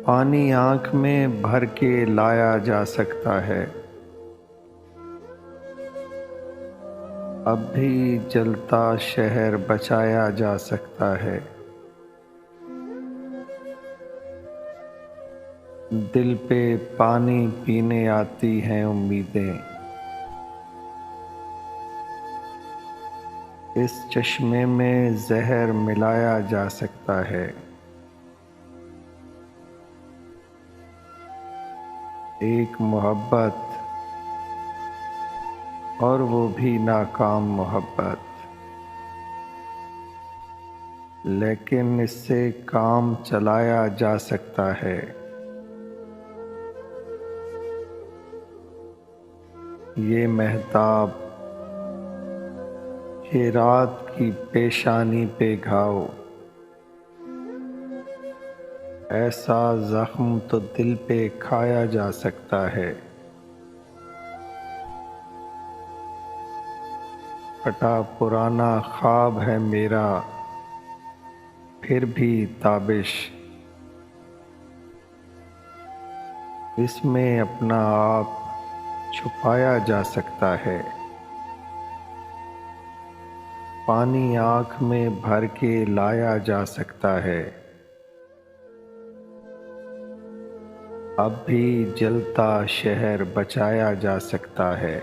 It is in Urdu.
پانی آنکھ میں بھر کے لایا جا سکتا ہے، اب بھی جلتا شہر بچایا جا سکتا ہے۔ دل پہ پانی پینے آتی ہیں امیدیں، اس چشمے میں زہر ملایا جا سکتا ہے۔ ایک محبت اور وہ بھی ناکام محبت، لیکن اس سے کام چلایا جا سکتا ہے۔ یہ مہتاب، یہ رات کی پیشانی پہ گھاؤ، ایسا زخم تو دل پہ کھایا جا سکتا ہے۔ پھٹا پرانا خواب ہے میرا، پھر بھی تابش، اس میں اپنا آپ چھپایا جا سکتا ہے۔ پانی آنکھ میں بھر کے لایا جا سکتا ہے، اب بھی جلتا شہر بچایا جا سکتا ہے۔